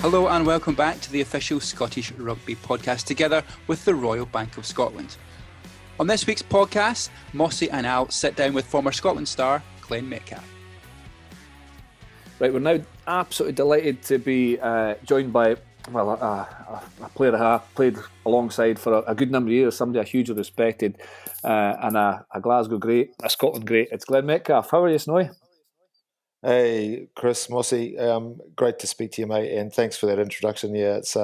Hello and welcome back to the official Scottish Rugby Podcast together with the Royal Bank of Scotland. On this week's podcast, Mossy and Al sit down with former Scotland star Glenn Metcalfe. Right, we're now absolutely delighted to be joined by a player I have played alongside for a good number of years, somebody I hugely respected, and a Glasgow great, a Scotland great. It's Glenn Metcalfe. How are you, Snowy? Hey, Chris, Mossy, great to speak to you, mate, and thanks for that introduction. Yeah, it's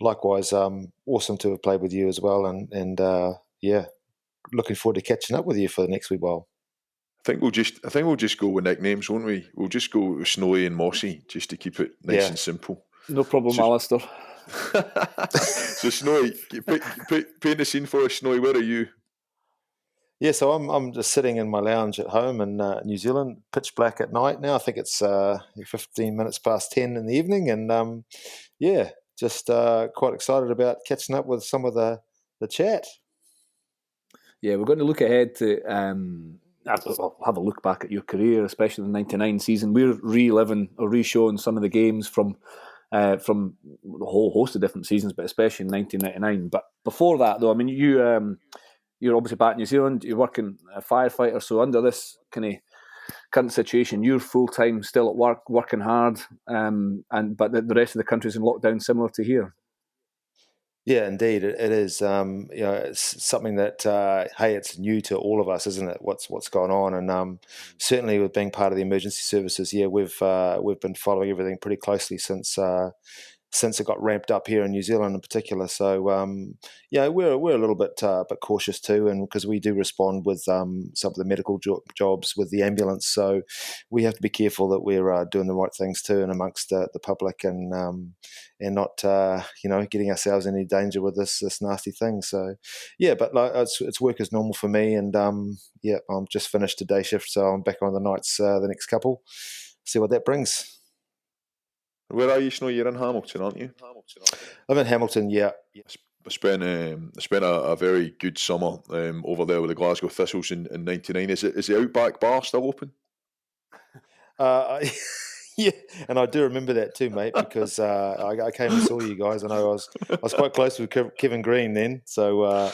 likewise awesome to have played with you as well, and looking forward to catching up with you for the next wee while. I think we'll just go with nicknames, won't we? We'll just go with Snowy and Mossy, just to keep it nice and simple. No problem, Alistair. So Snowy, paint the scene for us. Snowy, where are you? Yeah, so I'm just sitting in my lounge at home in New Zealand, pitch black at night now. I think it's 15 minutes past 10 in the evening, and just quite excited about catching up with some of the chat. Yeah, we're going to look ahead to have a look back at your career, especially the '99 season. We're reliving or re-showing some of the games from a whole host of different seasons, but especially in 1999. But before that, though, I mean, you're obviously back in New Zealand. You're working a firefighter, so under this kind of current situation, you're full time, still at work, working hard, but the rest of the country's in lockdown, similar to here. Yeah, indeed, it is. It's something that it's new to all of us, isn't it? What's going on, and certainly with being part of the emergency services, we've been following everything pretty closely since it got ramped up here in New Zealand in particular. So we're a little bit cautious too, and because we do respond with some of the medical jobs with the ambulance, so we have to be careful that we're doing the right things too, and amongst the public, and not getting ourselves in any danger with this nasty thing. So but it's work as normal for me, and I'm just finished a day shift, so I'm back on the nights the next couple. See what that brings. Where are you, Snow? You're in Hamilton, aren't you? I'm in Hamilton, yeah. I spent a very good summer over there with the Glasgow Thistles in '99. Is the Outback Bar still open? Yeah, and I do remember that too, mate, because I came and saw you guys, and I was quite close with Kevin Green then. So I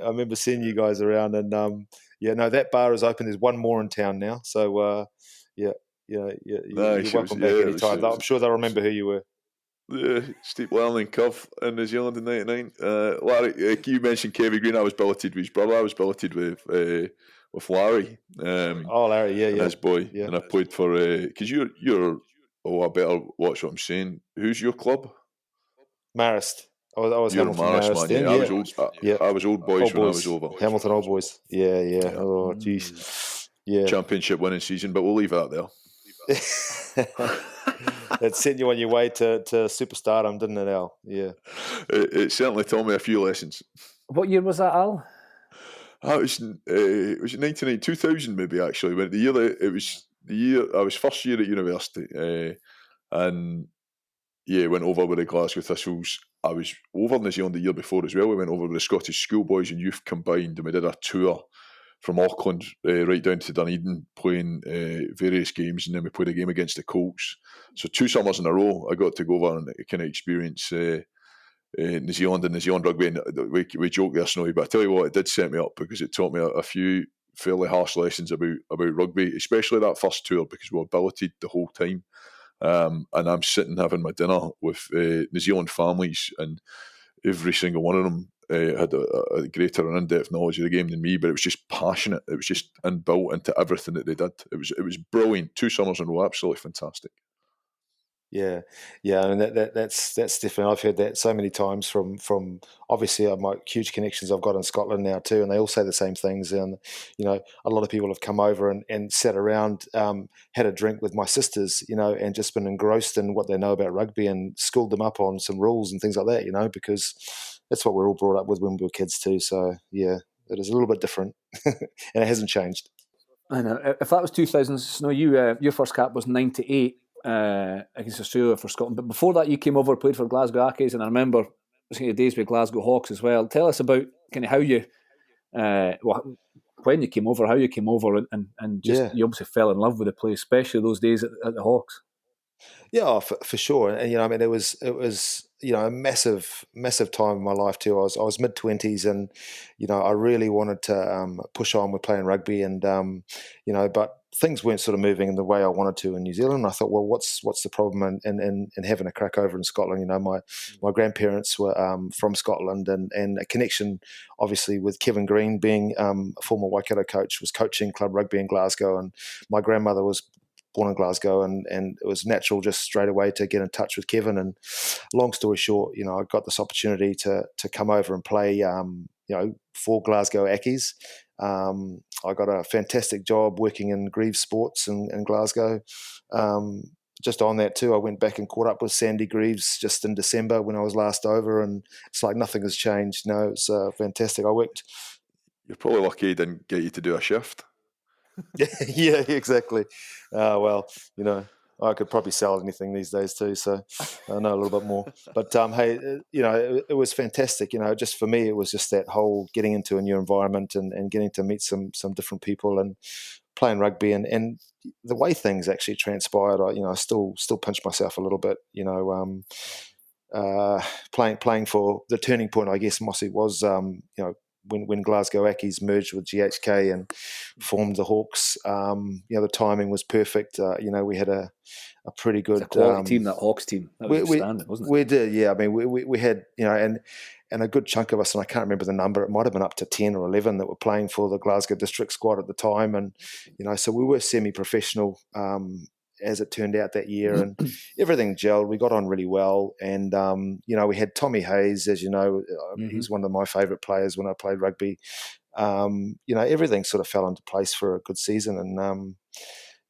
remember seeing you guys around, and that bar is open. There's one more in town now, so you're welcome back anytime. I'm sure they'll remember who you were. Yeah, steep learning curve in New Zealand in '99. Larry, you mentioned Kevin Green. I was billeted with his brother. I was billeted with Larry. Larry, yeah, his boy. Yeah. And I played for because you're. I better watch what I'm saying. Who's your club? Marist. I was You're Hamilton Marist, Marist man. Then, I was old. I was old boys when I was over. Hamilton Old Boys. Yeah. Oh, jeez. Yeah. Championship winning season, but we'll leave that there. It sent you on your way to superstardom, didn't it, Al? Yeah. It certainly taught me a few lessons. What year was that, Al? It was 1999, 2000 maybe, actually. When it was the year I was first year at university, and went over with the Glasgow Thistles. I was over in New Zealand the year before as well. We went over with the Scottish schoolboys and youth combined, and we did a tour from Auckland right down to Dunedin, playing various games, and then we played a game against the Colts. So 2 summers in a row, I got to go over and kind of experience New Zealand and New Zealand rugby. And we joke there, Snowy, but I tell you what, it did set me up because it taught me a few fairly harsh lessons about rugby, especially that first tour, because we were billeted the whole time. And I'm sitting having my dinner with New Zealand families, and every single one of them had a greater and in-depth knowledge of the game than me, but it was just passionate. It was just inbuilt into everything that they did. It was brilliant. 2 summers in a row, absolutely fantastic. Yeah, I mean that's definitely. I've heard that so many times from obviously my huge connections I've got in Scotland now too, and they all say the same things. And a lot of people have come over and sat around, had a drink with my sisters, and just been engrossed in what they know about rugby and schooled them up on some rules and things like that, because that's what we're all brought up with when we were kids too. So yeah, it is a little bit different, and it hasn't changed. I know. If that was 2000, Snow, your first cap was 98. Against Australia for Scotland, but before that you came over, played for Glasgow Accies, and I remember the days with Glasgow Hawks as well. Tell us about kind of how you when you came over, how you came over, and just you obviously fell in love with the place, especially those days at the Hawks. Yeah, for sure. And I mean, it was a massive time in my life too. I was mid-20s, and I really wanted to push on with playing rugby, and but things weren't sort of moving in the way I wanted to in New Zealand. I thought, well, what's the problem in having a crack over in Scotland? My grandparents were from Scotland, and a connection obviously with Kevin Green being a former Waikato coach, was coaching club rugby in Glasgow, and my grandmother was born in Glasgow, and it was natural just straight away to get in touch with Kevin. And long story short, I got this opportunity to come over and play, for Glasgow Ackies. I got a fantastic job working in Greaves Sports in Glasgow. Just on that too, I went back and caught up with Sandy Greaves just in December when I was last over, and it's like nothing has changed. No, it's fantastic. I worked. You're probably lucky he didn't get you to do a shift. Yeah, exactly. Well, I could probably sell anything these days too, so I know a little bit more. But hey, it was fantastic. Just for me, it was just that whole getting into a new environment and getting to meet some different people and playing rugby, and the way things actually transpired. I still pinch myself a little bit. Playing for the turning point, I guess, Mossy, was when Glasgow Ackies merged with GHK and formed the Hawks. The timing was perfect. We had a pretty good quality team, that Hawks team. That was outstanding, wasn't it? We did, yeah. I mean, we had, and a good chunk of us, and I can't remember the number, it might have been up to 10 or 11 that were playing for the Glasgow district squad at the time. And, so we were semi-professional as it turned out that year, and everything gelled. We got on really well, and we had Tommy Hayes, as you know, he's one of my favourite players when I played rugby. Everything sort of fell into place for a good season, and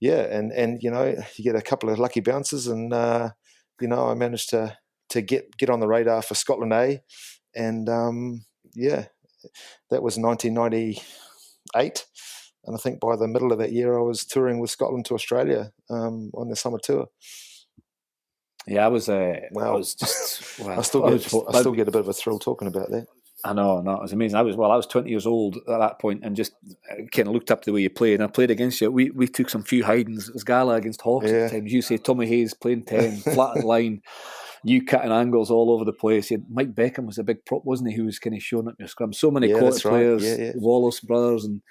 and you get a couple of lucky bounces, and I managed to get on the radar for Scotland A, and that was 1998. And I think by the middle of that year, I was touring with Scotland to Australia on the summer tour. Yeah, I was. Wow. I was just. Well, I still get a bit of a thrill talking about that. I know, it was amazing. I was 20 years old at that point, and just kind of looked up to the way you played. And I played against you. We took some few hidings. It was Gala against Hawks at the time. You say Tommy Hayes playing 10, flat at line. You cutting angles all over the place. Mike Beckham was a big prop, wasn't he? Who was kind of showing up your scrum. So many quality players. Yeah. Wallace brothers and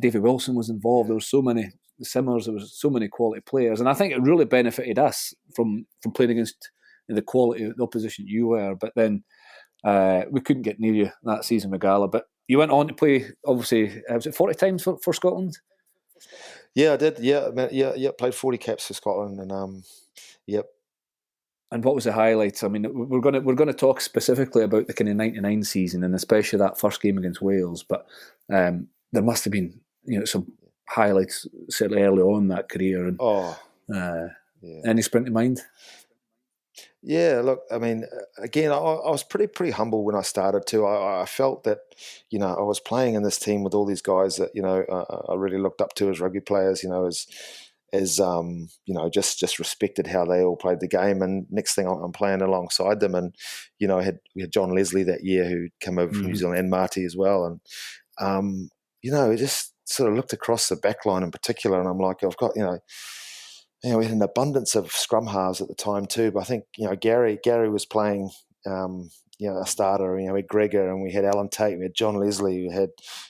David Wilson was involved. There were so many Simmers. There was so many quality players, and I think it really benefited us from playing against the quality of the opposition you were. But then we couldn't get near you that season with Gala. But you went on to play, obviously, was it 40 times for Scotland? Yeah, I did. Yeah. Played 40 caps for Scotland, and yep. And what was the highlights? I mean, we're going to talk specifically about the kind of 99 season, and especially that first game against Wales. But there must have been, some highlights certainly early on in that career. And any spring to mind? Yeah, look, I mean, again, I was pretty humble when I started too. I felt that, I was playing in this team with all these guys that, I really looked up to as rugby players, as just respected how they all played the game. And next thing I'm playing alongside them, and we had John Leslie that year who came over from New Zealand, and Marty as well, and just sort of looked across the back line in particular, and I'm like, I've got we had an abundance of scrum halves at the time too, but I think Gary was playing a starter. We had Gregor, and we had Alan Tate, we had John Leslie, we had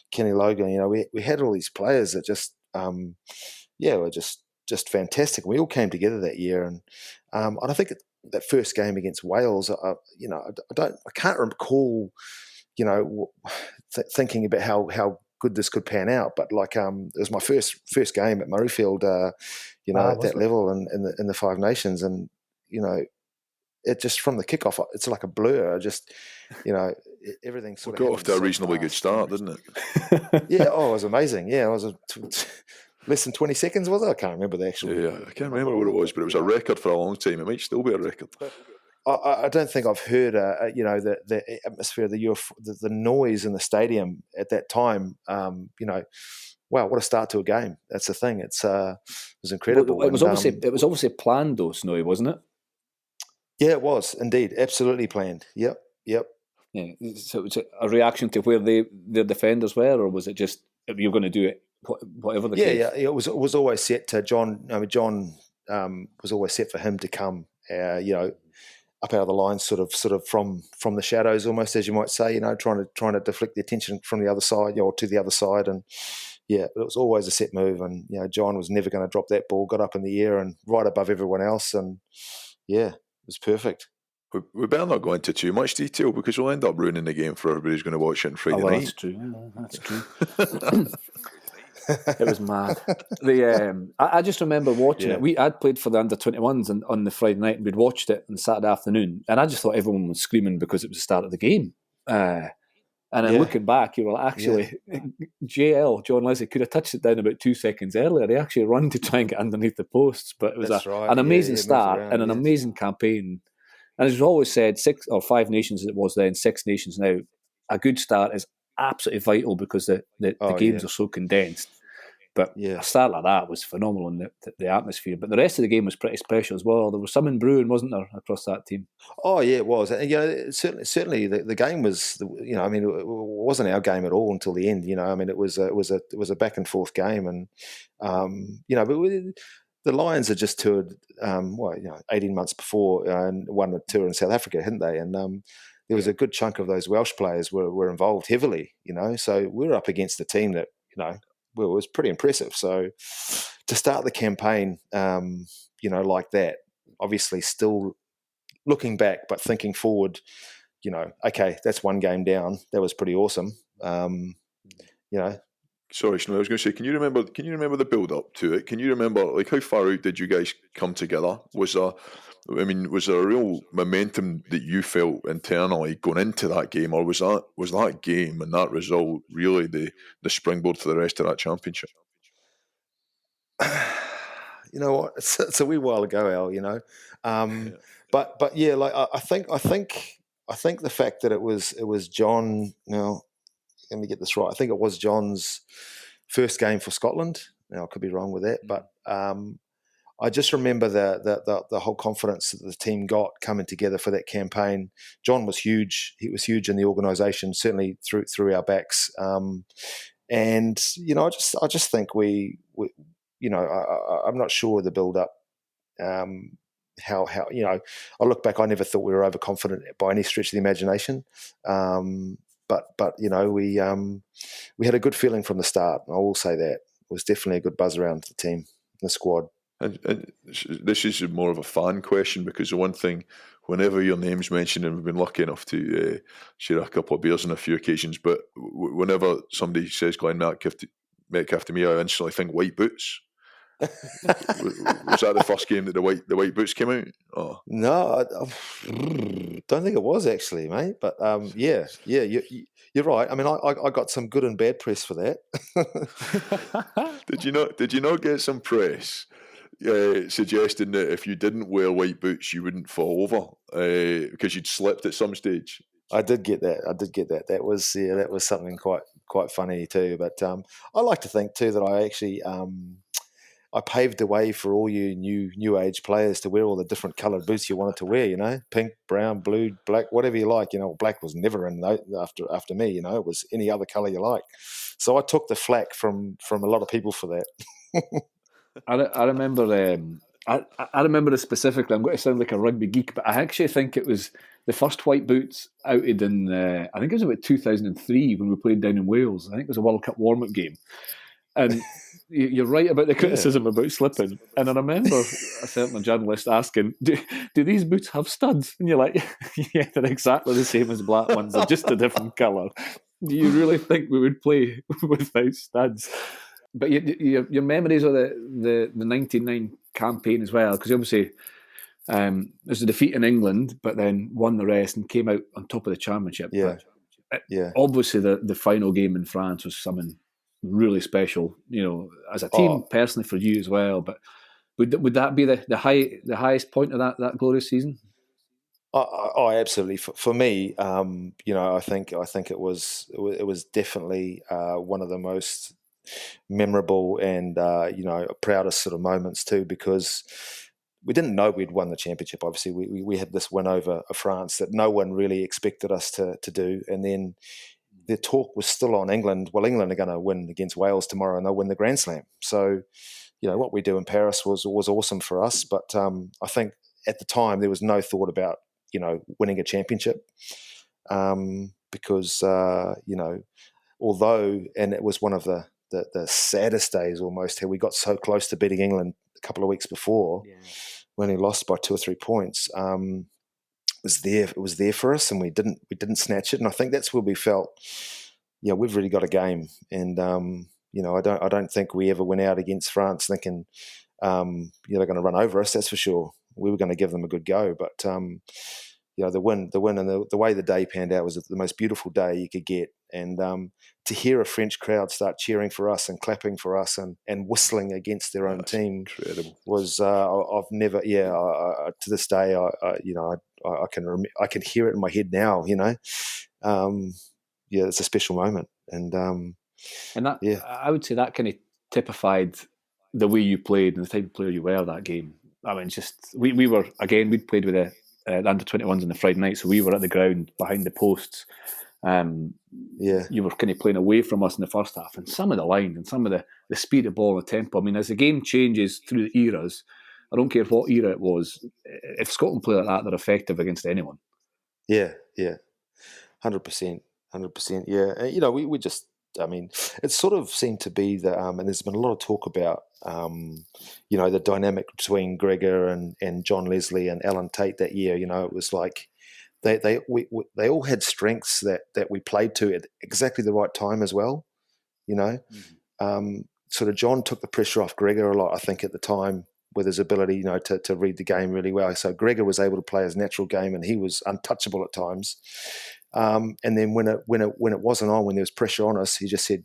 Kenny Logan. We had all these players that just were just fantastic. We all came together that year, and I think that first game against Wales, I can't recall, thinking about how good this could pan out, but it was my first game at Murrayfield, at that level and in the Five Nations, and it just from the kickoff, it's like a blur. I just everything sort of got off to a reasonably good start, didn't it? Yeah, it was amazing. Yeah, it was less than 20 seconds, was it? I can't remember the actual. Yeah, I can't remember what it was, but it was a record for a long time. It might still be a record. I don't think I've heard, the atmosphere, the noise in the stadium at that time. Wow, what a start to a game! That's the thing. It was incredible. It was obviously planned, though, Snowy, wasn't it? Yeah, it was indeed, absolutely planned. Yep. Yeah. So was it a reaction to where their defenders were, or was it just you're going to do it whatever the case? Yeah. It was always set to John. John was always set for him to come, up out of the line, sort of from the shadows, almost, as you might say, trying to deflect the attention from the other side, or to the other side. And yeah, it was always a set move. And John was never going to drop that ball. Got up in the air and right above everyone else. And yeah, it was perfect. We better not go into too much detail because we'll end up ruining the game for everybody who's going to watch it on Friday night. That's true. That's true. It was mad. I just remember watching it. I'd played for the under-21s on the Friday night, and we'd watched it on Saturday afternoon, and I just thought everyone was screaming because it was the start of the game. And then looking back, you were like, actually, JL, John Leslie, could have touched it down about 2 seconds earlier. He actually run to try and get underneath the posts, but it was an amazing start and an amazing campaign. And as was always said, 6 or 5 nations as it was then, 6 nations now, a good start is absolutely vital because the games are so condensed. But a start like that was phenomenal in the atmosphere. But the rest of the game was pretty special as well. There was something brewing, wasn't there, across that team? Oh yeah, it was. And certainly the game was. It wasn't our game at all until the end. It was a back and forth game, and but the Lions had just toured 18 months before and won a tour in South Africa, hadn't they? And there was a good chunk of those Welsh players were involved heavily. So we were up against a team that it was pretty impressive. So to start the campaign, like that, obviously still looking back, but thinking forward, okay, that's one game down. That was pretty awesome. Sorry, Sinead, I was going to say, can you remember the build up to it? Can you remember how far out did you guys come together? Was there a real momentum that you felt internally going into that game, or was that game and that result really the springboard to the rest of that championship? You know what? It's a wee while ago, Al. But yeah, I think the fact that it was John. Now, let me get this right. I think it was John's first game for Scotland. Now, I could be wrong with that, but I just remember the whole confidence that the team got coming together for that campaign. John was huge. He was huge in the organisation, certainly through our backs. And I just think we I'm not sure the build up. How I look back, I never thought we were overconfident by any stretch of the imagination. But we had a good feeling from the start. I will say that. It was definitely a good buzz around the team, the squad. And this is more of a fan question, because the one thing, whenever your name's mentioned, and we've been lucky enough to share a couple of beers on a few occasions, but whenever somebody says Glenn Metcalfe to me, I instantly think white boots. Was that the first game that the white boots came out? Oh. No, I don't think it was actually, mate. But you're right. I mean, I got some good and bad press for that. Did you not get some press suggesting that if you didn't wear white boots, you wouldn't fall over because you'd slipped at some stage? I did get that. That was something quite funny too. But I like to think too that I actually I paved the way for all you new age players to wear all the different coloured boots you wanted to wear. Pink, brown, blue, black, whatever you like. Black was never in after me. It was any other colour you like. So I took the flack from a lot of people for that. I remember. I remember it specifically. I'm going to sound like a rugby geek, but I actually think it was the first white boots outed in. I think it was about 2003 when we played down in Wales. I think it was a World Cup warm-up game, and you're right about the criticism about slipping. And I remember a certain journalist asking, "Do these boots have studs?" And you're like, "Yeah, they're exactly the same as black ones. They're just a different colour." Do you really think we would play without studs? But your memories of the 99 campaign as well, because obviously there's a defeat in England, but then won the rest and came out on top of the championship. Obviously the final game in France was something really special, as a team, personally for you as well. But would that be the highest point of that glorious season? Oh, absolutely. For me, I think it was definitely one of the most memorable and proudest sort of moments too, because we didn't know we'd won the championship. Obviously, we had this win over France that no one really expected us to do, and then the talk was still on England. Well, England are going to win against Wales tomorrow, and they'll win the Grand Slam. So what we do in Paris was awesome for us. But I think at the time there was no thought about winning a championship, because although, and it was one of the saddest days almost, how we got so close to beating England a couple of weeks before, when he lost by 2 or 3 points. It was there for us, and we didn't snatch it. And I think that's where we felt, we've really got a game. And I don't think we ever went out against France thinking they're going to run over us. That's for sure. We were going to give them a good go, but the win and the way the day panned out was the most beautiful day you could get. And to hear a French crowd start cheering for us and clapping for us and whistling against their own team, incredible. Was I've never to this day I can hear it in my head now. It's a special moment. And that I would say that kind of typified the way you played and the type of player you were that game. I mean, just we were, again, we'd played with the under-21s on the Friday night, so we were at the ground behind the posts. You were kind of playing away from us in the first half, and some of the lines and some of the speed of ball and the tempo. I mean, as the game changes through the eras, I don't care what era it was, if Scotland play like that, they're effective against anyone. 100%. Yeah, we just, it sort of seemed to be that, and there's been a lot of talk about, the dynamic between Gregor and John Leslie and Alan Tate that year. It was like they all had strengths that we played to at exactly the right time as well. Sort of John took the pressure off Gregor a lot, I think, at the time, with his ability, to read the game really well. So Gregor was able to play his natural game, and he was untouchable at times. And then when it wasn't on, when there was pressure on us, he just said,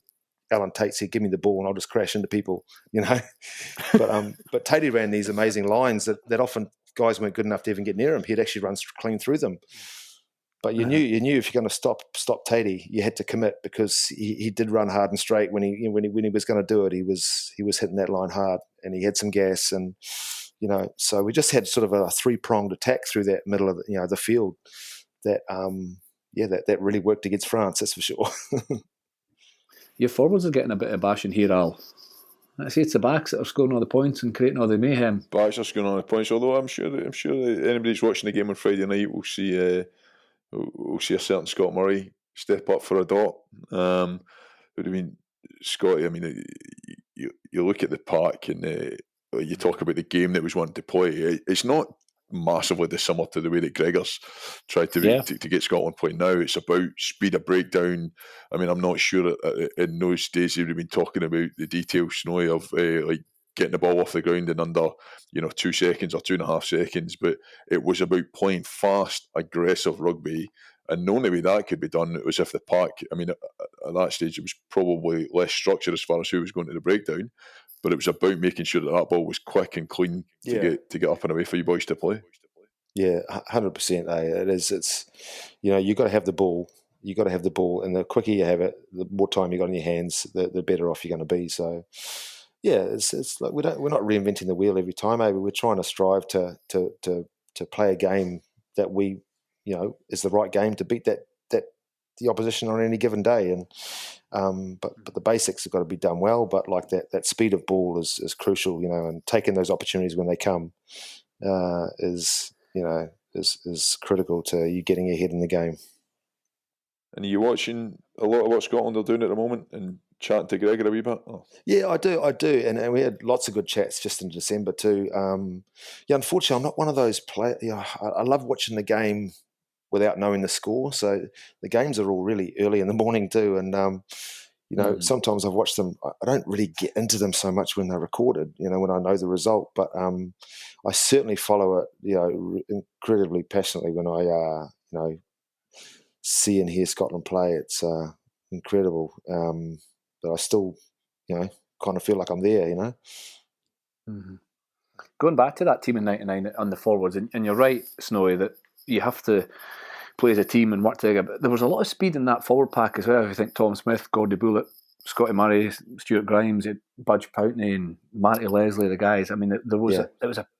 Alan Tate said, "Give me the ball and I'll just crash into people," But Tatey ran these amazing lines that often guys weren't good enough to even get near him. He'd actually run clean through them. But you knew if you're going to stop Tatey, you had to commit, because he did run hard and straight when he was going to do it. He was hitting that line hard, and he had some gas, and so we just had sort of a 3-pronged attack through that middle of the field that really worked against France. That's for sure. Your forwards are getting a bit of bashing here, Al. I see it's the backs that are scoring all the points and creating all the mayhem. Backs are scoring all the points. Although I'm sure anybody who's watching the game on Friday night will see a certain Scott Murray step up for a dot. But I mean, Scotty, you look at the pack and you talk about the game that was wanting to play. It's not massively dissimilar to the way that Gregor's tried to get Scotland playing now. It's about speed of breakdown. I mean, I'm not sure in those days he would have been talking about the details, Snowy, of like getting the ball off the ground in under 2 seconds or 2.5 seconds, but it was about playing fast, aggressive rugby. And the only way that could be done was if the pack, at that stage it was probably less structured as far as who was going to the breakdown, but it was about making sure that ball was quick and clean to get up and away for you boys to play. Yeah, 100%. It is. It's you got to have the ball. You got to have the ball, and the quicker you have it, the more time you got in your hands, the better off you're going to be. So, yeah, it's like we're not reinventing the wheel every time. Maybe we're trying to strive to play a game that we is the right game to beat that the opposition on any given day. And but the basics have got to be done well. But like that speed of ball is crucial, and taking those opportunities when they come is critical to you getting ahead in the game. And are you watching a lot of what Scotland are doing at the moment and chatting to Gregor a wee bit? Oh. Yeah, I do, and we had lots of good chats just in December too. Unfortunately, I'm not one of those players. I love watching the game without knowing the score. So the games are all really early in the morning too, and sometimes I've watched them. I don't really get into them so much when they're recorded, when I know the result. But I certainly follow it, incredibly passionately when I, see and hear Scotland play. It's incredible. But I still, kind of feel like I'm there, Mm-hmm. Going back to that team in '99 on the forwards, and you're right, Snowy, that you have to play as a team and work together. But there was a lot of speed in that forward pack as well. I think Tom Smith, Gordie Bullitt, Scotty Murray, Stuart Grimes, Budge Pountney, and Marty Leslie, the guys. I mean, it was a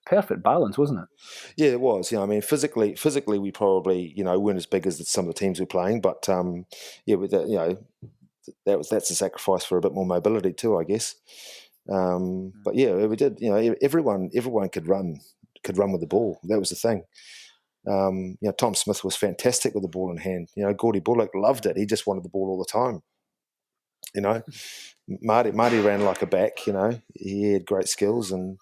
perfect balance, wasn't it? Yeah, it was. Physically, we probably weren't as big as some of the teams we're playing, but with that, that's a sacrifice for a bit more mobility too, I guess. But yeah, we did. You know, everyone could run with the ball. That was the thing. You know, Tom Smith was fantastic with the ball in hand. You know, Gordy Bullock loved it. He just wanted the ball all the time. You know, Marty ran like a back. You know, he had great skills, and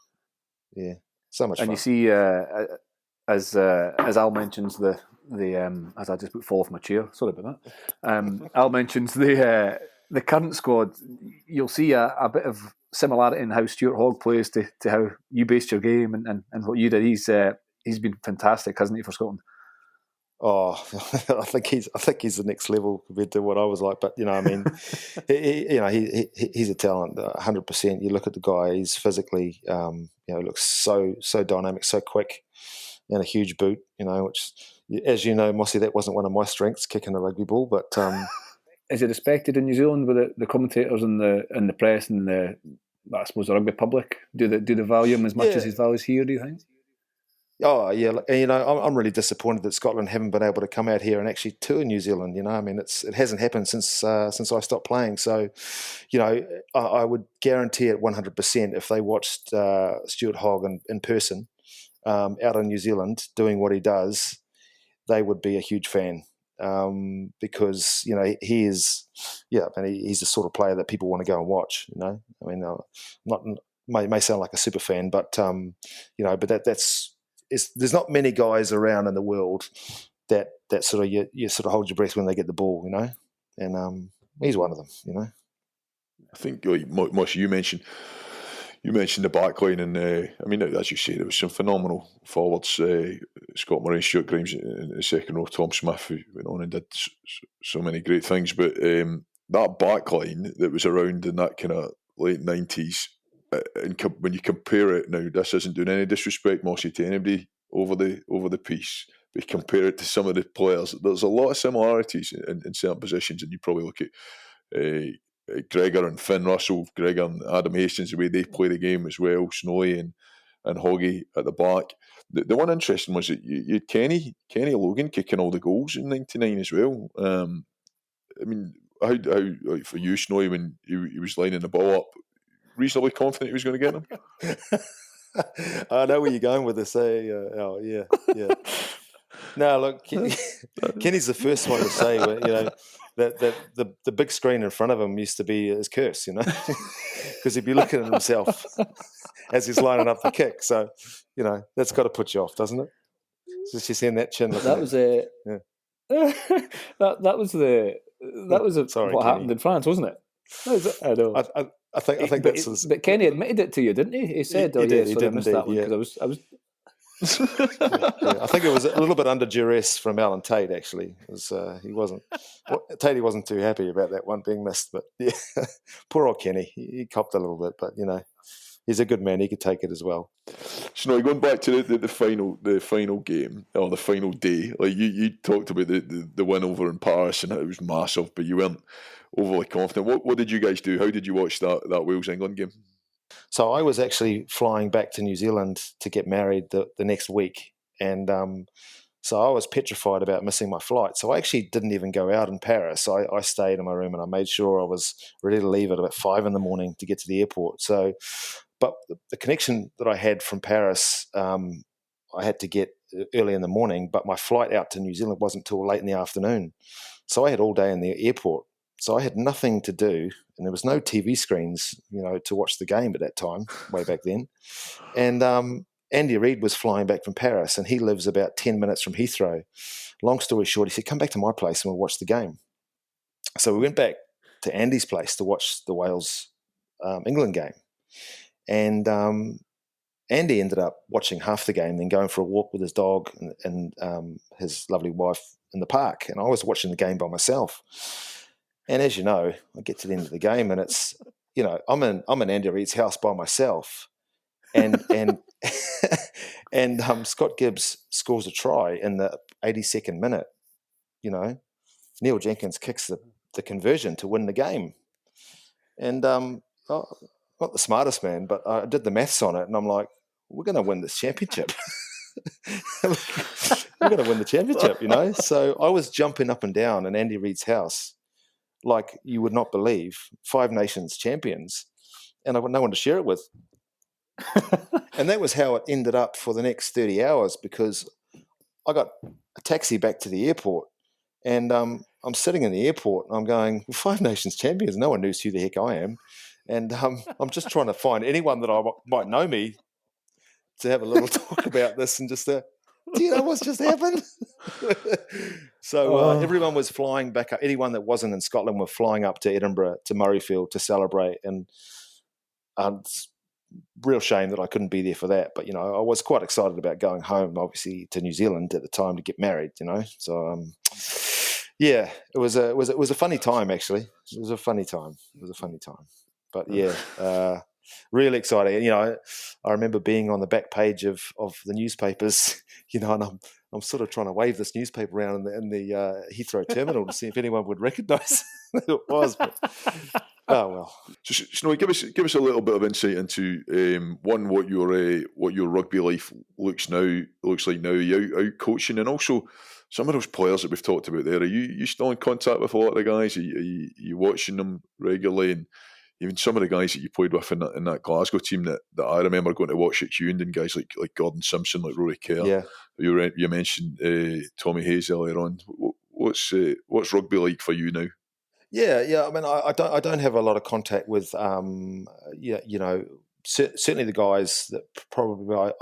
yeah, so much fun. And you see, as Al mentions the as I just fall off my chair. Sorry about that. Al mentions the current squad. You'll see a bit of similarity in how Stuart Hogg plays to how you based your game and what you did. He's been fantastic, hasn't he, for Scotland? Oh, I think he's the next level compared to what I was like. But you know, I mean, he's a talent, 100%. You look at the guy; he's physically, you know, looks so dynamic, so quick, and a huge boot. You know, which, as you know, Mossy, that wasn't one of my strengths, kicking a rugby ball. But is it respected in New Zealand with the commentators and the press and I suppose the rugby public? Do they value him as much as he's valued here? Do you think? Oh yeah, you know, I'm really disappointed that Scotland haven't been able to come out here and actually tour New Zealand. You know, I mean, it hasn't happened since I stopped playing. So, you know, I would guarantee it 100% if they watched Stuart Hogg in person out in New Zealand doing what he does, they would be a huge fan because you know he is, and he's the sort of player that people want to go and watch. You know, I mean, may sound like a super fan, but you know, but that's. There's not many guys around in the world that sort of you sort of hold your breath when they get the ball, you know, and he's one of them, you know. I think, Mosh, you mentioned the back line, and I mean, as you say, there was some phenomenal forwards. Scott Murray, Stuart Grimes in the second row, Tom Smith, who went on and did so many great things. But that back line that was around in that kind of late 90s, and when you compare it now, this isn't doing any disrespect, Mossy, to anybody over the piece, but compare it to some of the players, there's a lot of similarities in certain positions, and you probably look at Gregor and Finn Russell, Gregor and Adam Hastings, the way they play the game as well, Snowy and Hoggy at the back. The one interesting was that you had Kenny Logan kicking all the goals in '99 as well. I mean, how for you, Snowy, when he was lining the ball up, reasonably confident he was going to get them? I know where you're going with this. Oh yeah. No, look, Kenny's the first one to say, you know, that the big screen in front of him used to be his curse, you know, because he'd be looking at himself as he's lining up the kick. So, you know, that's got to put you off, doesn't it? Just you seeing that chin. That was a. Yeah. that was Sorry, what Kenny. happened in France, wasn't it? I know. I think that's. But Kenny admitted it to you, didn't he? He said, he did. I missed that one because I was. I think it was a little bit under duress from Alan Tate. Actually, Tatey wasn't too happy about that one being missed. But yeah, poor old Kenny, he copped a little bit. But you know, he's a good man; he could take it as well. So now going back to the final game or the final day, like you talked about the win over in Paris, and it was massive, but you weren't overly confident. What did you guys do? How did you watch that Wales-England game? So I was actually flying back to New Zealand to get married the next week. And so I was petrified about missing my flight. So I actually didn't even go out in Paris. I stayed in my room and I made sure I was ready to leave at about 5 a.m. to get to the airport. So, but the connection that I had from Paris, I had to get early in the morning, but my flight out to New Zealand wasn't till late in the afternoon. So I had all day in the airport. So I had nothing to do, and there was no TV screens, you know, to watch the game at that time, way back then. And Andy Reid was flying back from Paris, and he lives about 10 minutes from Heathrow. Long story short, he said, "Come back to my place and we'll watch the game." So we went back to Andy's place to watch the Wales England game. And Andy ended up watching half the game, then going for a walk with his dog and his lovely wife in the park. And I was watching the game by myself. And as you know, I get to the end of the game, and it's, you know, I'm in Andy Reid's house by myself, and Scott Gibbs scores a try in the 82nd minute. You know, Neil Jenkins kicks the conversion to win the game, and not the smartest man, but I did the maths on it, and I'm like, we're going to win this championship. We're going to win the championship, you know. So I was jumping up and down in Andy Reid's house, like you would not believe, 5 Nations champions. and I've got no one to share it with. And that was how it ended up for the next 30 hours, because I got a taxi back to the airport, and I'm sitting in the airport and I'm going, Five Nations champions, no one knows who the heck I am. And I'm just trying to find anyone that I might know me to have a little talk about this, and just do you know what's just happened? So everyone was flying back up. Anyone that wasn't in Scotland were flying up to Edinburgh, to Murrayfield, to celebrate. And it's real shame that I couldn't be there for that. But, I was quite excited about going home, obviously, to New Zealand at the time to get married, So, yeah, it was a funny time, actually. It was a funny time. But, yeah, really exciting. I remember being on the back page of the newspapers, and I'm sort of trying to wave this newspaper around in the Heathrow terminal to see if anyone would recognise who it was. But, oh well. So, Snowy, give us a little bit of insight into what your rugby life looks like now. You out coaching, and also some of those players that we've talked about there. Are you still in contact with a lot of the guys? Are you watching them regularly? And even some of the guys that you played with in that Glasgow team that I remember going to watch at Hewenden, guys like Gordon Simpson, like Rory Kerr. Yeah. You mentioned Tommy Hayes earlier on. What's rugby like for you now? Yeah. I mean, I don't have a lot of contact with, certainly the guys that probably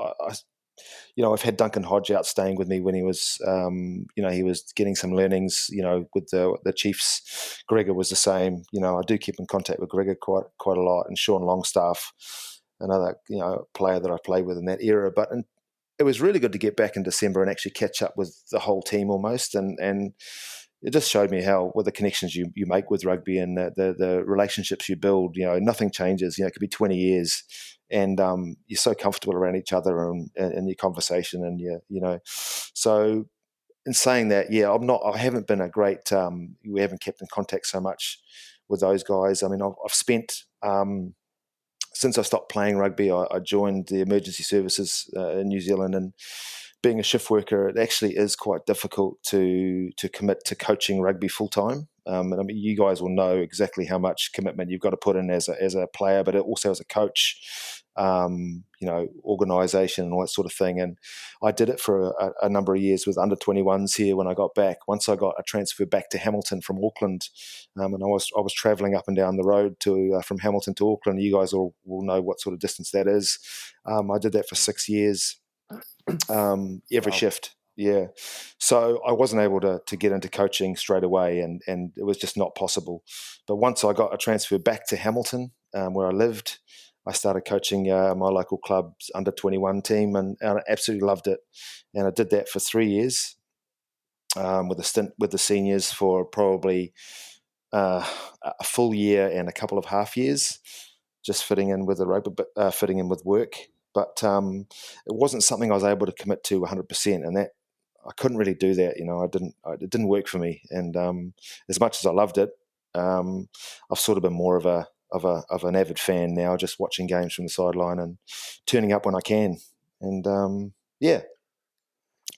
I've had Duncan Hodge out staying with me when he was, he was getting some learnings, with the Chiefs. Gregor was the same. I do keep in contact with Gregor quite a lot, and Sean Longstaff, another, player that I played with in that era. But it was really good to get back in December and actually catch up with the whole team almost, and it just showed me how, with the connections you make with rugby and the relationships you build, nothing changes. It could be 20 years, and you're so comfortable around each other and your conversation, and So, in saying that, I haven't been a great. We haven't kept in contact so much with those guys. I mean, I've spent. Since I stopped playing rugby, I joined the emergency services in New Zealand, and being a shift worker, it actually is quite difficult to commit to coaching rugby full time. And I mean, you guys will know exactly how much commitment you've got to put in as a player, but also as a coach, organisation and all that sort of thing. And I did it for a number of years with under 21s here when I got back. Once I got a transfer back to Hamilton from Auckland, and I was travelling up and down the road from Hamilton to Auckland. You guys will know what sort of distance that is. I did that for 6 years. Every shift. Yeah. So I wasn't able to get into coaching straight away, and it was just not possible. But once I got a transfer back to Hamilton, where I lived, I started coaching my local club's under 21 team, and I absolutely loved it. And I did that for 3 years, with a stint with the seniors for probably a full year and a couple of half years, just fitting in with the rugby, but fitting in with work. But it wasn't something I was able to commit to 100%, and that I couldn't really do that. It didn't work for me. And as much as I loved it, I've sort of been more of an avid fan now, just watching games from the sideline and turning up when I can. And yeah.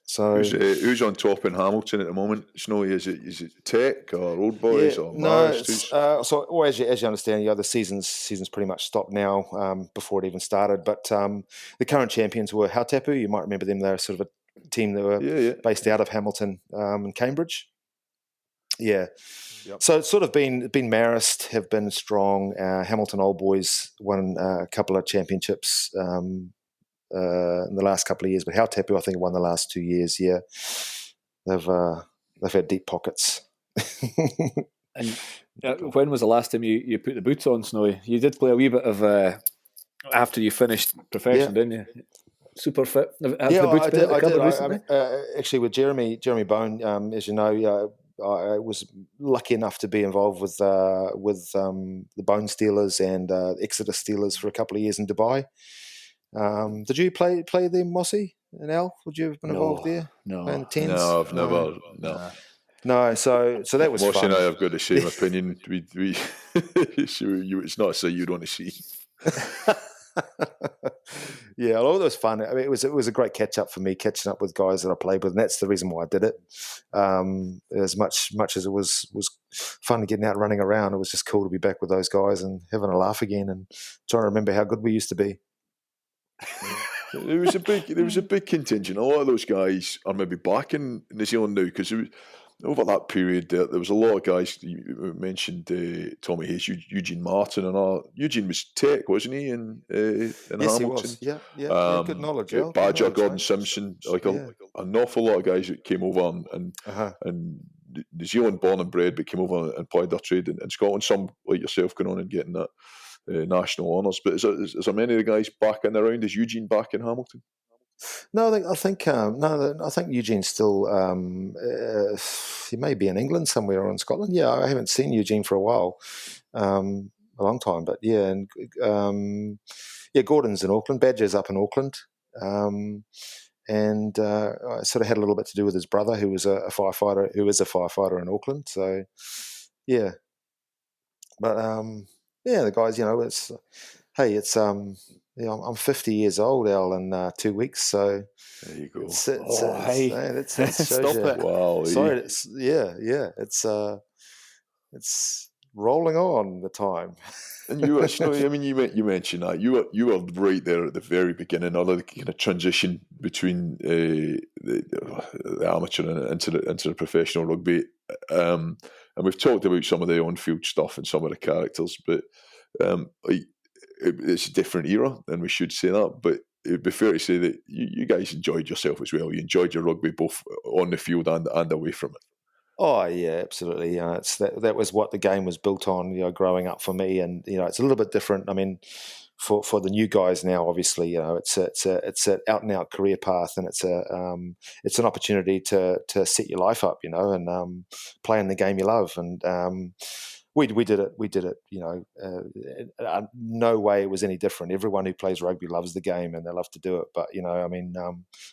So who's on top in Hamilton at the moment? Snowy, is it Tech or Old Boys or Mars? So as you understand, the season's pretty much stopped now, before it even started. But the current champions were Hautapu. You might remember them. They're sort of a team that were based out of Hamilton and Cambridge. Yeah. Yep. So it's sort of been Marist have been strong. Hamilton Old Boys won a couple of championships in the last couple of years, but Hautapu, I think, won the last 2 years. Yeah, they've had deep pockets. And when was the last time you put the boots on, Snowy? You did play a wee bit of after you finished profession, didn't you? Super fit. I did. Actually, with Jeremy Bone, as you know, I was lucky enough to be involved with the Bone Steelers and Exeter Steelers for a couple of years in Dubai. Did you play them, Mossy and Al? Would you have been involved there? No. Playing the tens? No, I've never. No. No, so that was Mossy fun. and I have got the same opinion. We it's not a sight you'd want to see. Yeah, although it was fun. I mean, it was a great catch up for me, catching up with guys that I played with, and that's the reason why I did it. As much as it was fun getting out running around, it was just cool to be back with those guys and having a laugh again and trying to remember how good we used to be. There was a big contingent. A lot of those guys are maybe back in New Zealand now, because over that period there was a lot of guys. You mentioned Tommy Hayes, Eugene Martin, and Eugene was Tech, wasn't he? In Yes, Hamilton. he was. Yeah. Good knowledge. Badger, Good knowledge, Gordon mate. Simpson, an awful lot of guys that came over and New Zealand born and bred, but came over and applied their trade in Scotland. Some like yourself going on and getting that national honours. But is there many of the guys back in around? Is Eugene back in Hamilton? No, I think Eugene's still. He may be in England somewhere or in Scotland. Yeah, I haven't seen Eugene for a while, a long time. But yeah, and Gordon's in Auckland. Badger's up in Auckland, and I sort of had a little bit to do with his brother, who was a firefighter, who is a firefighter in Auckland. So yeah, but the guys, I'm 50 years old, Al, in 2 weeks. So there you go. That shows you. It. Wow. Sorry. It's rolling on the time. And you actually, I mean, you mentioned that you were right there at the very beginning, of the kind of transition between the amateur and into the professional rugby. And we've talked about some of the on-field stuff and some of the characters, but it's a different era, and we should say that. But it'd be fair to say that you guys enjoyed yourself as well. You enjoyed your rugby both on the field and away from it. Oh yeah, absolutely. It's that was what the game was built on. Growing up for me, and it's a little bit different. I mean, for the new guys now, obviously, it's an out and out career path, and it's an opportunity to set your life up, and play in the game you love. And we did it. No way it was any different. Everyone who plays rugby loves the game and they love to do it. But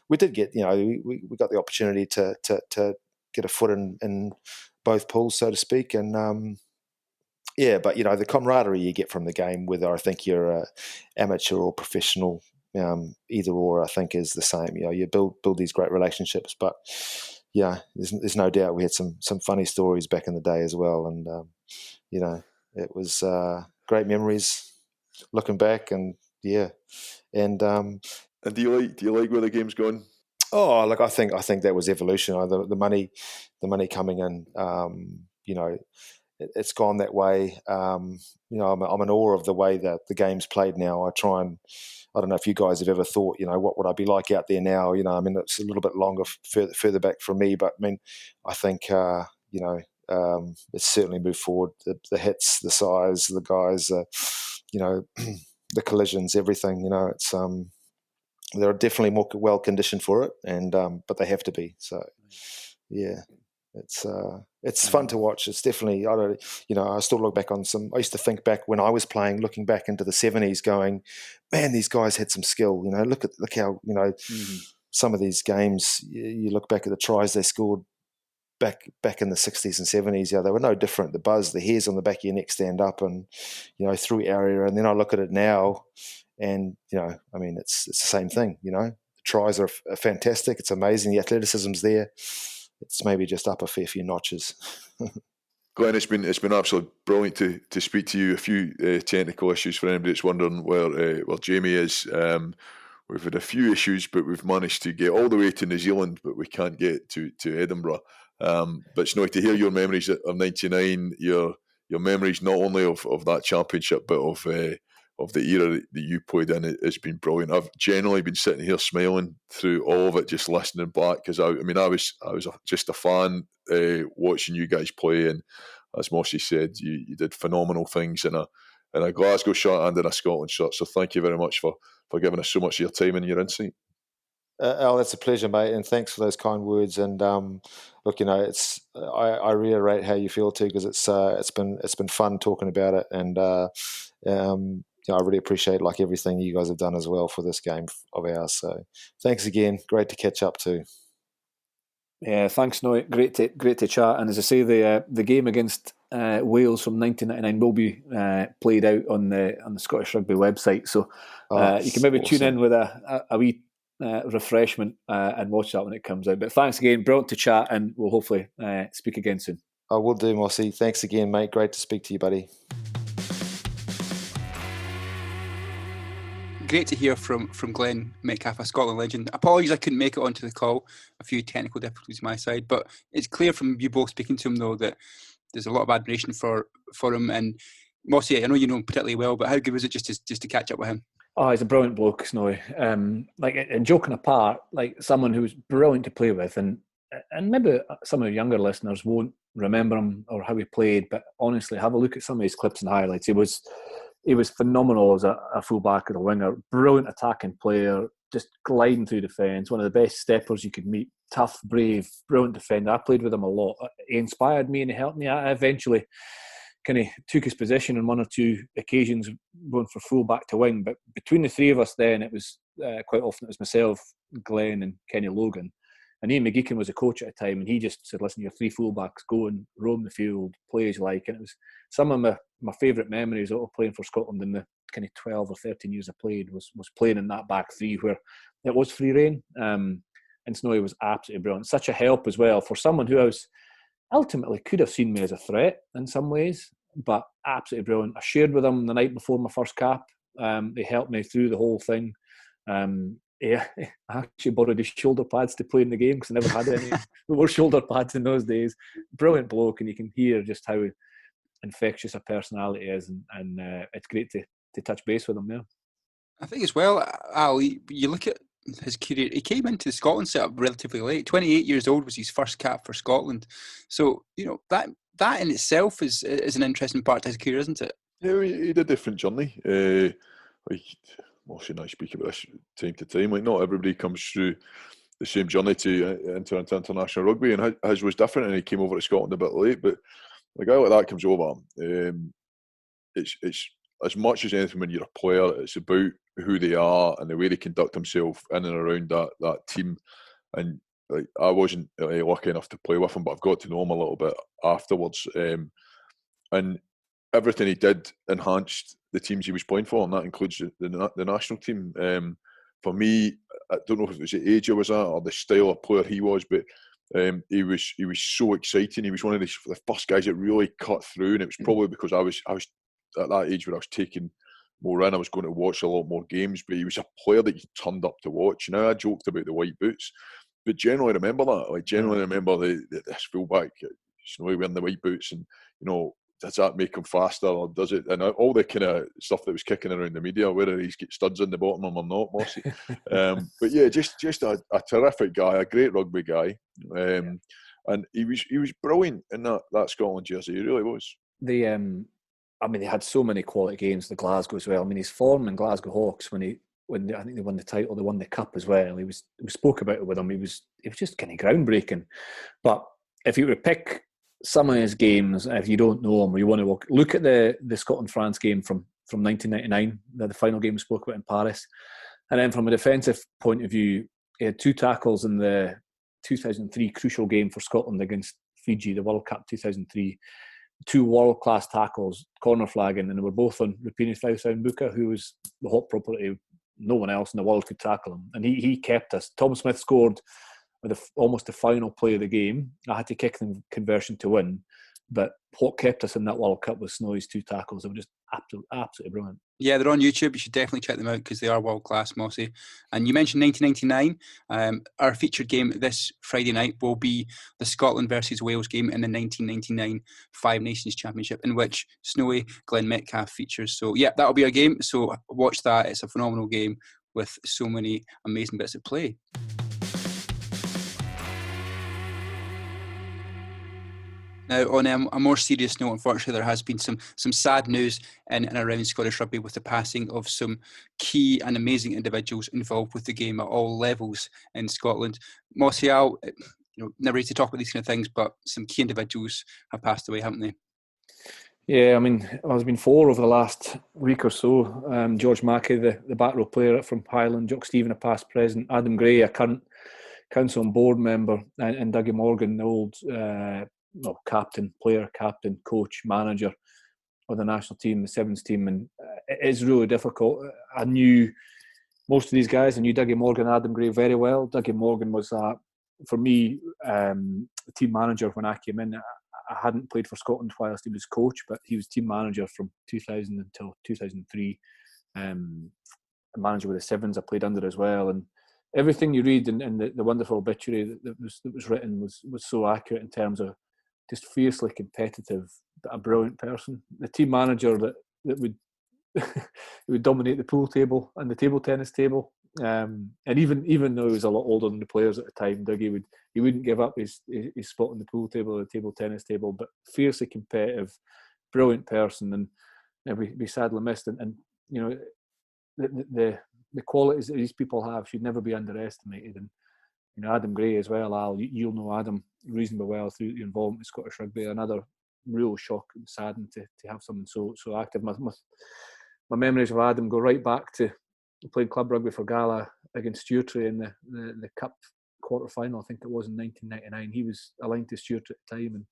we did get we got the opportunity to get a foot in both pools, so to speak. And but the camaraderie you get from the game, whether I think you're a amateur or professional, either or, I think is the same. You build these great relationships. But yeah, there's no doubt we had some funny stories back in the day as well. And it was great memories looking back. And yeah, and do you like where the game's going? Oh, look, I think that was evolution. The money coming in, it's gone that way. I'm in awe of the way that the game's played now. I don't know if you guys have ever thought, what would I be like out there now? It's a little bit longer, further back from me, but I think, it's certainly moved forward. The hits, the size, the guys, the collisions, everything. It's they're definitely more well conditioned for it, and but they have to be. So yeah, it's fun to watch. It's definitely, I still look back on I used to think back when I was playing, looking back into the 70s, going, man, these guys had some skill. Look how some of these games. You look back at the tries they scored back in the 60s and 70s. They were no different. The buzz, the hairs on the back of your neck stand up, and through area. And then I look at it now, and it's the same thing. The tries are fantastic. It's amazing. The athleticism's there. It's maybe just up a fair few notches. Glenn, it's been absolutely brilliant to speak to you. A few technical issues for anybody that's wondering where Jamie is. We've had a few issues, but we've managed to get all the way to New Zealand, but we can't get to Edinburgh. But it's nice to hear your memories of '99. Your memories not only of that championship, but of the era that you played in. It's been brilliant. I've generally been sitting here smiling through all of it, just listening back, because I was just a fan watching you guys play, and as Mossy said, you did phenomenal things in a Glasgow shirt and in a Scotland shirt. So thank you very much for giving us so much of your time and your insight. Al, that's a pleasure, mate, and thanks for those kind words. And look, it's I reiterate how you feel too, because it's been fun talking about it, and I really appreciate everything you guys have done as well for this game of ours. So thanks again. Great to catch up too. Yeah, thanks, Noy. Great to chat. And as I say, the game against Wales from 1999 will be played out on the Scottish Rugby website. So you can maybe tune in with a wee refreshment and watch that when it comes out. But thanks again, brilliant to chat, and we'll hopefully speak again soon. I will do, Mossy. Thanks again, mate. Great to speak to you, buddy. Great to hear from Glenn Metcalfe, a Scotland legend. Apologies I couldn't make it onto the call. A few technical difficulties on my side. But it's clear from you both speaking to him, though, that there's a lot of admiration for him. And Mossy, I know you know him particularly well, but how good was it just to catch up with him? Oh, he's a brilliant bloke, Snowy. And joking apart, like someone who was brilliant to play with, and maybe some of the younger listeners won't remember him or how he played, but honestly, have a look at some of his clips and highlights. He was phenomenal as a fullback or a winger. Brilliant attacking player, just gliding through defence. One of the best steppers you could meet. Tough, brave, brilliant defender. I played with him a lot. He inspired me and he helped me. I eventually kind of took his position on one or two occasions, going for fullback to wing. But between the three of us then, it was quite often it was myself, Glenn and Kenny Logan. And Ian McGeechan was a coach at the time, and he just said, listen, you're three fullbacks, go and roam the field, play as you like. And it was some of my favourite memories of playing for Scotland in the kind of 12 or 13 years I played was playing in that back three where it was free rein. And Snowy was absolutely brilliant. Such a help as well for someone who I was ultimately could have seen me as a threat in some ways, but absolutely brilliant. I shared with them the night before my first cap. They helped me through the whole thing. I actually borrowed his shoulder pads to play in the game because I never had any. There were shoulder pads in those days. Brilliant bloke, and you can hear just how infectious a personality is, and it's great to touch base with him now. I think as well, Al, you look at his career, he came into the Scotland setup relatively late. 28 years old was his first cap for Scotland. So, that in itself is an interesting part to his career, isn't it? Yeah, he had a different journey. Mossy and I speak about this time to time. Like, not everybody comes through the same journey to enter into international rugby, and his was different, and he came over to Scotland a bit late. But a guy like that comes over, it's as much as anything when you're a player, it's about who they are and the way they conduct themselves in and around that team. And like, I wasn't lucky enough to play with him, but I've got to know him a little bit afterwards. And everything he did enhanced the teams he was playing for, and that includes the national team. For me, I don't know if it was the age I was at or the style of player he was, but he was so exciting. He was one of the first guys that really cut through, and it was probably because I was at that age where I was taking more in. I was going to watch a lot more games, but he was a player that you turned up to watch. Now, I joked about the white boots, but generally remember that. Like, generally remember this fullback, Snowy wearing the white boots, and does that make him faster, or does it? And all the kind of stuff that was kicking around the media, whether he's got studs in the bottom of him or not, Mossy. But yeah, just a terrific guy, a great rugby guy, and he was brilliant in that Scotland jersey. He really was. They had so many quality games. The Glasgow as well. I mean, his form in Glasgow Hawks when I think they won the title, they won the cup as well. We spoke about it with him. He was just kind of groundbreaking. But if you were to pick some of his games, if you don't know him or you want to look at the Scotland-France game from 1999, the final game we spoke about in Paris, and then from a defensive point of view, he had 2 tackles in the 2003 crucial game for Scotland against Fiji, the World Cup 2003. 2 world-class tackles, corner flagging, and they were both on Rupini Buka, who was the hot property. No one else in the world could tackle him, and he kept us. Tom Smith scored with almost the final play of the game. I had to kick the conversion to win, but what kept us in that World Cup was Snowy's 2 tackles. They were just absolutely brilliant. Yeah, they're on YouTube. You should definitely check them out because they are world class, Mossy. And you mentioned 1999. Our featured game this Friday night will be the Scotland versus Wales game in the 1999 Five Nations Championship, in which Snowy Glenn Metcalfe features. So yeah, that'll be our game. So watch that. It's a phenomenal game with so many amazing bits of play. Now, on a more serious note, unfortunately, there has been some sad news in and around Scottish rugby with the passing of some key and amazing individuals involved with the game at all levels in Scotland. Mossy, Al, never easy to talk about these kind of things, but some key individuals have passed away, haven't they? Yeah, I mean, there's been 4 over the last week or so. George Mackey, the back row player from Highland, Jock Stephen, a past president, Adam Gray, a current council and board member, and Dougie Morgan, the old captain, player, captain, coach, manager of the national team, the sevens team, and it is really difficult. I knew most of these guys. I knew Dougie Morgan, Adam Gray very well. Dougie Morgan was, for me, the team manager when I came in. I hadn't played for Scotland whilst he was coach, but he was team manager from 2000 until 2003. A manager with the sevens I played under as well, and everything you read in the wonderful obituary that was written was so accurate in terms of just fiercely competitive, but a brilliant person. The team manager that would would dominate the pool table and the table tennis table. And even though he was a lot older than the players at the time, Dougie wouldn't give up his spot on the pool table or the table tennis table. But fiercely competitive, brilliant person, and we sadly missed. And you know, the qualities that these people have should never be underestimated. And you know, Adam Gray as well, Al. You'll know Adam reasonably well through your involvement in Scottish Rugby. Another real shock and saddened to have someone so active. My memories of Adam go right back to playing club rugby for Gala against Stewartry in the Cup quarter-final, I think it was in 1999. He was aligned to Stewartry at the time, and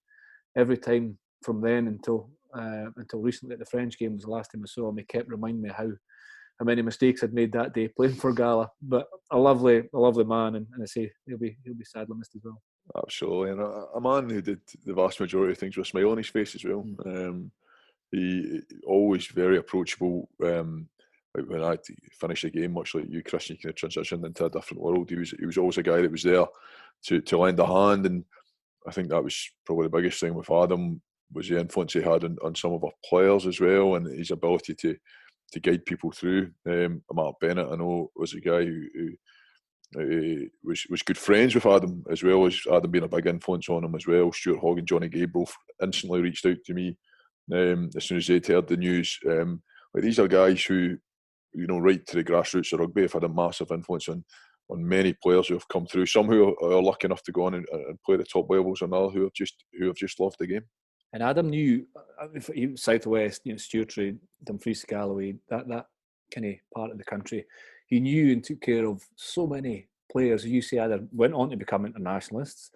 every time from then until recently at the French game was the last time I saw him, he kept reminding me how many mistakes I'd made that day playing for Gala. But a lovely man, and I say he'll be sadly missed as well. Absolutely, and a man who did the vast majority of things with a smile on his face as well. He always very approachable. Like when I finished the game, much like you, Chris, you kind of transitioned into a different world. He was always a guy that was there to lend a hand, and I think that was probably the biggest thing with Adam was the influence he had on some of our players as well, and his ability to guide people through. Mark Bennett, I know, was a guy who was good friends with Adam, as well as Adam being a big influence on him as well. Stuart Hogg and Johnny Gay both instantly reached out to me as soon as they'd heard the news. Like, these are guys who, you know, right to the grassroots of rugby have had a massive influence on many players who have come through. Some who are lucky enough to go on and play the top levels, and others who have just loved the game. And Adam knew, South West, you know, Stewartry, Dumfries, Galloway, that kind of part of the country. He knew and took care of so many players who you say either went on to become internationalists,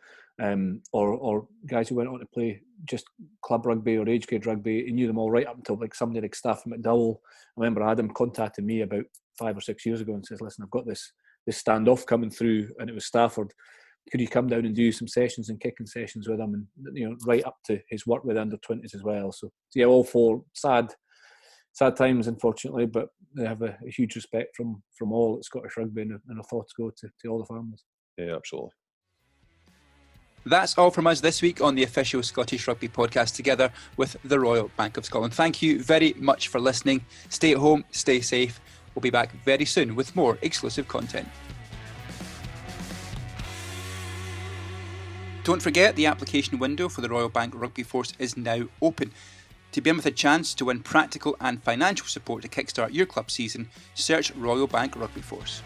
or guys who went on to play just club rugby or age grade rugby. He knew them all right up until like somebody like Stafford McDowell. I remember Adam contacted me about 5 or 6 years ago and says, "Listen, I've got this standoff coming through," and it was Stafford. Could you come down and do some sessions and kicking sessions with him, and you know, right up to his work with under 20s as well. So yeah, all four sad times, unfortunately, but they have a huge respect from all at Scottish Rugby, and our thoughts go to all the families. Yeah, absolutely. That's all from us this week on the official Scottish Rugby Podcast, together with the Royal Bank of Scotland. Thank you very much for listening. Stay at home, stay safe. We'll be back very soon with more exclusive content. Don't forget, the application window for the Royal Bank Rugby Force is now open. To be in with a chance to win practical and financial support to kickstart your club season, search Royal Bank Rugby Force.